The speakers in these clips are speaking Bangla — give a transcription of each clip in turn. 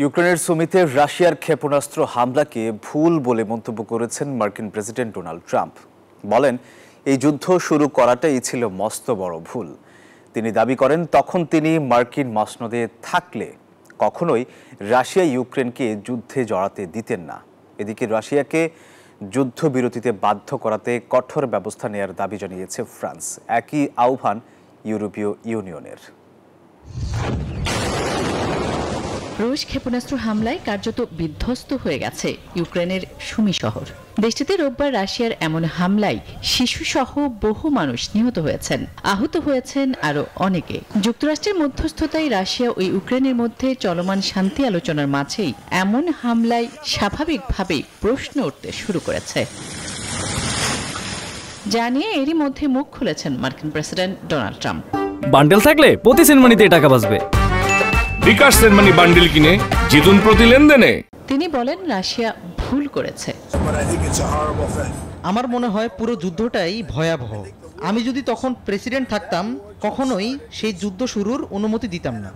ইউক্রেনের সুমিতে রাশিয়ার ক্ষেপণাস্ত্র হামলাকে ভুল বলে মন্তব্য করেছেন মার্কিন প্রেসিডেন্ট ডোনাল্ড ট্রাম্প। বলেন, এই যুদ্ধ শুরু করাটাই ছিল মস্ত বড় ভুল। তিনি দাবি করেন, তখন তিনি মার্কিন মসনদে থাকলে কখনোই রাশিয়া ইউক্রেনকে যুদ্ধে জড়াতে দিতেন না। এদিকে রাশিয়াকে যুদ্ধবিরতিতে বাধ্য করাতে কঠোর ব্যবস্থা নেওয়ার দাবি জানিয়েছে ফ্রান্স। একই আহ্বান ইউরোপীয় ইউনিয়নের। রুশ ক্ষেপণাস্ত্র হামলায় কার্যত বিধ্বস্ত হয়ে গেছে ইউক্রেনের সুমি শহর। দেশটিতে রোববার রাশিয়ার এমন হামলায় শিশুসহ বহু মানুষ নিহত হয়েছেন, আহত হয়েছেন আরও অনেকে। যুক্তরাষ্ট্রের মধ্যস্থতায় রাশিয়া ও ইউক্রেনের মধ্যে চলমান শান্তি আলোচনার মাঝেই এমন হামলায় স্বাভাবিকভাবেই প্রশ্ন উঠতে শুরু করেছে। জানিয়ে এরই মধ্যে মুখ খুলেছেন মার্কিন প্রেসিডেন্ট ডোনাল্ড ট্রাম্প। বান্ডেল থাকলে প্রতি সেনমানিতে টাকা বাঁচবে। বিকাশ সেনমানি বান্ডেল কিনে জিতুন প্রতি লেনদেনে। তিনি বলেন, রাশিয়া ভুল করেছে। আমার মনে হয় পুরো যুদ্ধটাই ভয়াবহ। আমি যদি তখন প্রেসিডেন্ট থাকতাম কখনোই সেই যুদ্ধ শুরুর অনুমতি দিতাম না।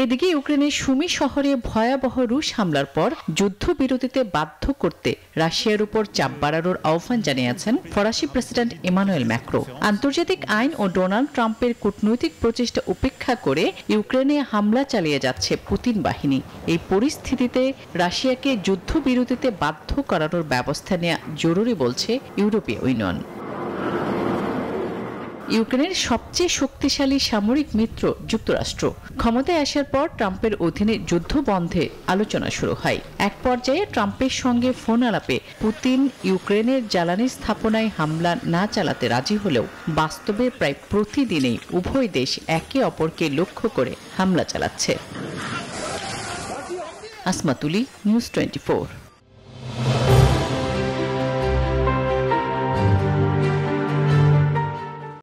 এদিকে ইউক্রেনের সুমি শহরে ভয়াবহ রুশ হামলার পর যুদ্ধবিরতিতে বাধ্য করতে রাশিয়ার উপর চাপ বাড়ানোর আহ্বান জানিয়েছেন ফরাসি প্রেসিডেন্ট ইমানুয়েল ম্যাক্রো। আন্তর্জাতিক আইন ও ডোনাল্ড ট্রাম্পের কূটনৈতিক প্রচেষ্টা উপেক্ষা করে ইউক্রেনে হামলা চালিয়ে যাচ্ছে পুতিন বাহিনী। এই পরিস্থিতিতে রাশিয়াকে যুদ্ধবিরতিতে বাধ্য করানোর ব্যবস্থা নেওয়া জরুরি বলছে ইউরোপীয় ইউনিয়ন। ইউক্রেনের সবচেয়ে শক্তিশালী সামরিক মিত্র যুক্তরাষ্ট্র ক্ষমতায় আসার পর ট্রাম্পের অধীনে যুদ্ধ বন্ধে আলোচনা শুরু হয়। এক পর্যায়ে ট্রাম্পের সঙ্গে ফোন আলাপে পুতিন ইউক্রেনের জ্বালানি স্থাপনায় হামলা না চালাতে রাজি হলেও বাস্তবে প্রায় প্রতিদিনই উভয় দেশ একে অপরকে লক্ষ্য করে হামলা চালাচ্ছে। আসমা তুলি, নিউজ 24।